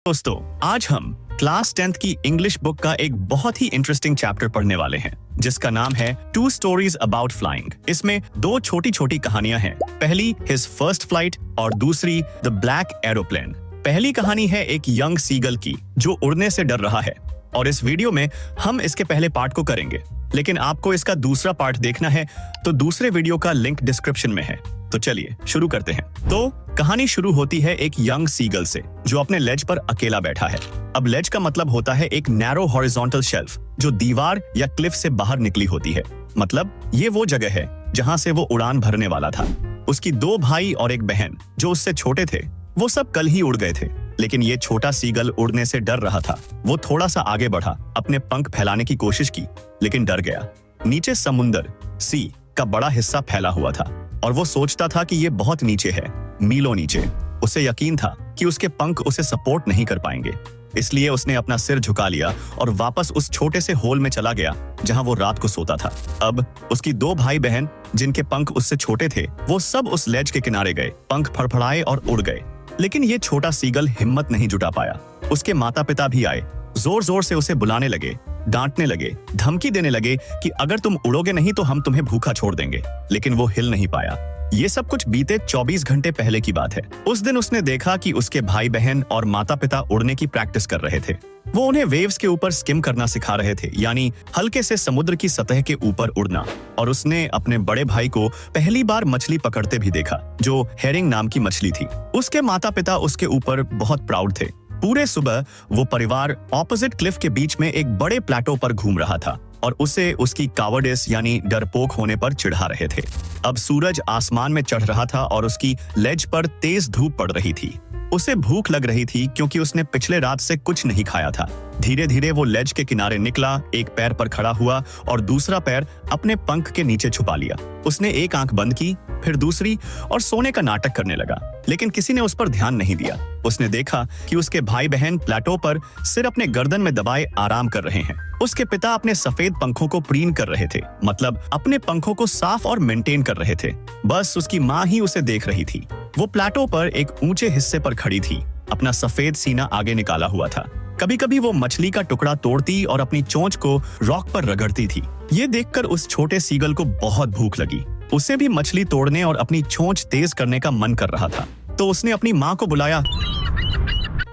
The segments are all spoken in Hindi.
दोस्तों, आज हम क्लास 10th की इंग्लिश बुक का एक बहुत ही इंटरेस्टिंग चैप्टर पढ़ने वाले हैं जिसका नाम है टू स्टोरीज अबाउट फ्लाइंग। इसमें दो छोटी छोटी कहानियां हैं। पहली हिज फर्स्ट फ्लाइट और दूसरी द ब्लैक एरोप्लेन। पहली कहानी है एक यंग सीगल की जो उड़ने से डर रहा है और इस वीडियो में हम इसके पहले पार्ट को करेंगे, लेकिन आपको इसका दूसरा पार्ट देखना है तो दूसरे वीडियो का लिंक डिस्क्रिप्शन में है। तो चलिए शुरू करते हैं। तो कहानी शुरू होती है एक यंग सीगल से जो अपने लेज पर अकेला बैठा है। अब लेज का मतलब होता है एक नैरो हॉरिजॉन्टल शेल्फ जो दीवार या क्लिफ से बाहर निकली होती है। मतलब ये वो जगह है जहां से वो उड़ान भरने वाला था। उसकी दो भाई और एक बहन जो उससे छोटे थे वो सब कल ही उड़ गए थे, लेकिन ये छोटा सीगल उड़ने से डर रहा था। वो थोड़ा सा आगे बढ़ा, अपने पंख फैलाने की कोशिश की, लेकिन डर गया। नीचे समुंदर सी का बड़ा हिस्सा फैला हुआ था और वो सोचता था कि ये बहुत नीचे है, मीलों नीचे। उसे यकीन था कि उसके पंख उसे सपोर्ट नहीं कर पाएंगे, इसलिए उसने अपना सिर झुका लिया और वापस उस छोटे से होल में चला गया जहां वो रात को सोता था। अब उसकी दो भाई बहन जिनके पंख उससे छोटे थे वो सब उस लेज के किनारे गए, पंख फड़फड़ाए और उड़ गए, लेकिन ये छोटा सीगल हिम्मत नहीं जुटा पाया। उसके माता पिता भी आए, जोर जोर से उसे बुलाने लगे, डांटने लगे, धमकी देने लगे कि अगर तुम उड़ोगे नहीं तो हम तुम्हें भूखा छोड़ देंगे, लेकिन वो हिल नहीं पाया। ये सब कुछ बीते 24 घंटे पहले की बात है। उस दिन उसने देखा कि उसके भाई बहन और माता पिता उड़ने की प्रैक्टिस कर रहे थे। वो उन्हें वेव्स के ऊपर स्किम करना सिखा रहे थे, यानी हल्के से समुद्र की सतह के ऊपर उड़ना। और उसने अपने बड़े भाई को पहली बार मछली पकड़ते भी देखा जो हेरिंग नाम की मछली थी। उसके माता पिता उसके ऊपर बहुत प्राउड थे। पूरे सुबह वो परिवार ऑपोजिट क्लिफ के बीच में एक बड़े प्लेटो पर घूम रहा था और उसे उसकी कावर्डिस यानी डरपोक होने पर चिढ़ा रहे थे। अब सूरज आसमान में चढ़ रहा था और उसकी लेज पर तेज धूप पड़ रही थी। उसे भूख लग रही थी क्योंकि उसने पिछले रात से कुछ नहीं खाया था। धीरे धीरे वो लेज के किनारे निकला, एक पैर पर खड़ा हुआ और दूसरा पैर अपने पंख के नीचे छुपा लिया। उसने एक आंख बंद की, फिर दूसरी और सोने का नाटक करने लगा, लेकिन किसी ने उस पर ध्यान नहीं दिया। उसने देखा कि उसके भाई बहन प्लेटो पर सिर अपने गर्दन में दबाए आराम कर रहे हैं। उसके पिता अपने सफेद पंखों को प्रीन कर रहे थे, मतलब अपने पंखों को साफ और मेंटेन कर रहे थे। बस उसकी माँ ही उसे देख रही थी। वो प्लेटो पर एक ऊंचे हिस्से पर खड़ी थी, अपना सफेद सीना आगे निकाला हुआ था। कभी कभी वो मछली का टुकड़ा तोड़ती और अपनी चोंच को रॉक पर रगड़ती थी। ये देखकर उस छोटे सीगल को बहुत भूख लगी। उसे भी मछली तोड़ने और अपनी चोंच तेज करने का मन कर रहा था, तो उसने अपनी माँ को बुलाया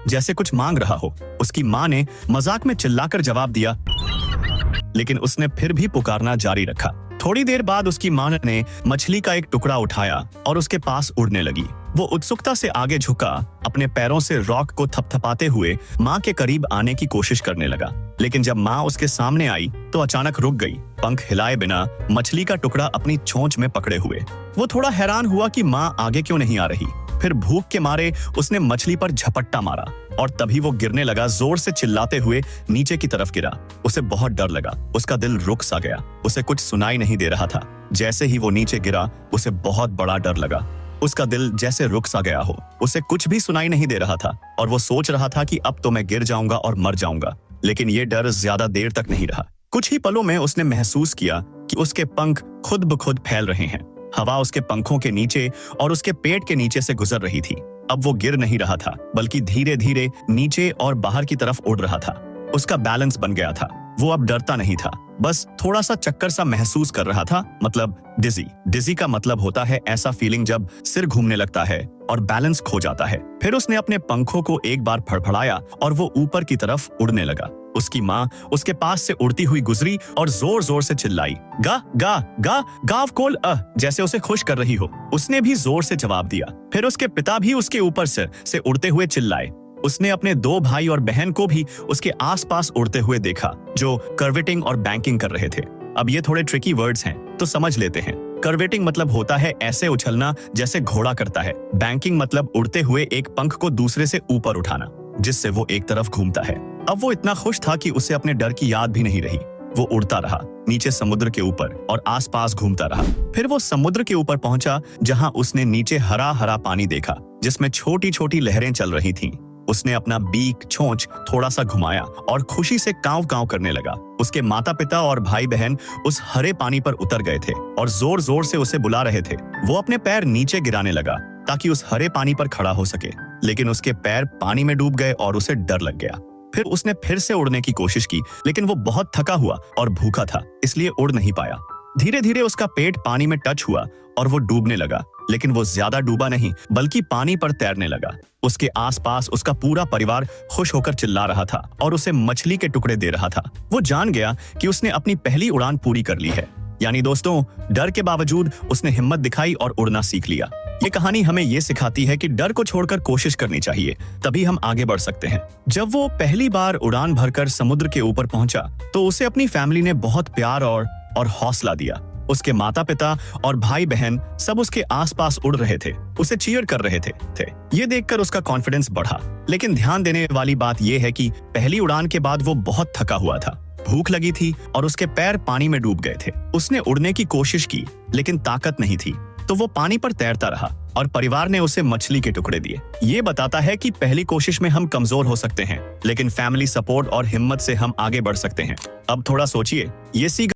जैसे कुछ मांग रहा हो। उसकी माँ ने मजाक में चिल्लाकर जवाब दिया, लेकिन उसने फिर भी पुकारना जारी रखा। थोड़ी देर बाद उसकी माँ ने मछली का एक टुकड़ा उठाया और उसके पास उड़ने लगी। वो उत्सुकता से आगे झुका, अपने पैरों से रॉक को थपथपाते हुए माँ के करीब आने की कोशिश करने लगा, लेकिन जब माँ उसके सामने आई तो अचानक रुक गई, पंख हिलाए बिना, मछली का टुकड़ा अपनी चोंच में पकड़े हुए। वो थोड़ा हैरान हुआ कि माँ आगे क्यों नहीं आ रही। फिर भूख के मारे उसने मछली पर झपट्टा मारा और तभी वो गिरने लगा, जोर से चिल्लाते हुए नीचे की तरफ गिरा। उसे बहुत डर लगा, उसका दिल रुक सा गया, उसे कुछ सुनाई नहीं दे रहा था। जैसे ही वो नीचे गिरा उसे बहुत बड़ा डर लगा, उसका दिल जैसे रुक सा गया हो। उसे कुछ भी सुनाई नहीं दे रहा था और वो सोच रहा था कि अब तो मैं गिर जाऊंगा और मर जाऊंगा, लेकिन ये डर ज्यादा देर तक नहीं रहा। कुछ ही पलों में उसने महसूस किया कि उसके पंख खुद ब खुद फैल रहे हैं। हवा उसके पंखों के नीचे और उसके पेट के नीचे से गुजर रही थी। अब वो गिर नहीं रहा था, बल्कि धीरे धीरे नीचे और बाहर की तरफ उड़ रहा था। उसका बैलेंस बन गया था। वो अब डरता नहीं था, बस थोड़ा सा चक्कर सा महसूस कर रहा था, मतलब डिजी। डिजी का मतलब होता है ऐसा फीलिंग जब सिर घूमने लगता है और बैलेंस खो जाता है। फिर उसने अपने पंखों को एक बार फड़फड़ाया और वो ऊपर की तरफ उड़ने लगा। उसकी माँ उसके पास से उड़ती हुई गुजरी और जोर जोर से चिल्लाई, गा गा गा गाव कोल जैसे उसे खुश कर रही हो। उसने भी जोर से जवाब दिया। फिर उसके पिता भी उसके ऊपर से उड़ते हुए चिल्लाए। उसने अपने दो भाई और बहन को भी उसके आसपास उड़ते हुए देखा जो कर्वेटिंग और बैंकिंग कर रहे थे। अब ये थोड़े ट्रिकी वर्ड्स हैं तो समझ लेते हैं। कर्वेटिंग मतलब होता है ऐसे उछलना जैसे घोड़ा करता है। बैंकिंग मतलब उड़ते हुए एक पंख को दूसरे से ऊपर उठाना जिससे वो एक तरफ घूमता है। अब वो इतना खुश था कि उसे अपने डर की याद भी नहीं रही। वो उड़ता रहा नीचे समुद्र के ऊपर और आसपास घूमता रहा। फिर वो समुद्र के ऊपर पहुंचा जहां उसने नीचे हरा हरा पानी देखा जिसमें छोटी छोटी लहरें चल रही थीं। उसने अपना बीक चोंच थोड़ा सा घुमाया और खुशी से कांव कांव करने लगा। उसके माता पिता और भाई बहन उस हरे पानी पर उतर गए थे और जोर जोर से उसे बुला रहे थे। वो अपने पैर नीचे गिराने लगा ताकि उस हरे पानी पर खड़ा हो सके, लेकिन उसके पैर पानी में डूब गए और उसे डर लग गया। फिर उसने फिर से उड़ने की कोशिश की, लेकिन वो बहुत थका हुआ और भूखा था, इसलिए उड़ नहीं पाया। धीरे धीरे उसका पेट पानी में टच हुआ और वो डूबने लगा, लेकिन वो ज्यादा डूबा नहीं बल्कि पानी पर तैरने लगा। उसके आसपास उसका पूरा परिवार खुश होकर चिल्ला रहा था और उसे मछली के टुकड़े दे रहा था। वो जान गया कि उसने अपनी पहली उड़ान पूरी कर ली है। यानी दोस्तों, डर के बावजूद उसने हिम्मत दिखाई और उड़ना सीख लिया। ये कहानी हमें ये सिखाती है कि डर को छोड़कर कोशिश करनी चाहिए, तभी हम आगे बढ़ सकते हैं। जब वो पहली बार उड़ान भरकर समुद्र के ऊपर पहुंचा तो उसे अपनी फैमिली ने बहुत प्यार और हौसला दिया। उसके माता पिता और भाई बहन सब उसके आसपास उड़ रहे थे, उसे चीयर कर रहे थे। ये देखकर उसका कॉन्फिडेंस बढ़ा। लेकिन ध्यान देने वाली बात यह है कि पहली उड़ान के बाद वो बहुत थका हुआ था, भूख लगी थी और उसके पैर पानी में डूब गए थे। उसने उड़ने की कोशिश की, लेकिन ताकत नहीं थी, तो वो पानी पर तैरता रहा और परिवार ने उसे मछली के टुकड़े दिए। ये बताता है कि पहली कोशिश में हम कमजोर हो सकते हैं, लेकिन फैमिली सपोर्ट और हिम्मत से हम आगे बढ़ सकते हैं। अब थोड़ा सोचिए, ये सीख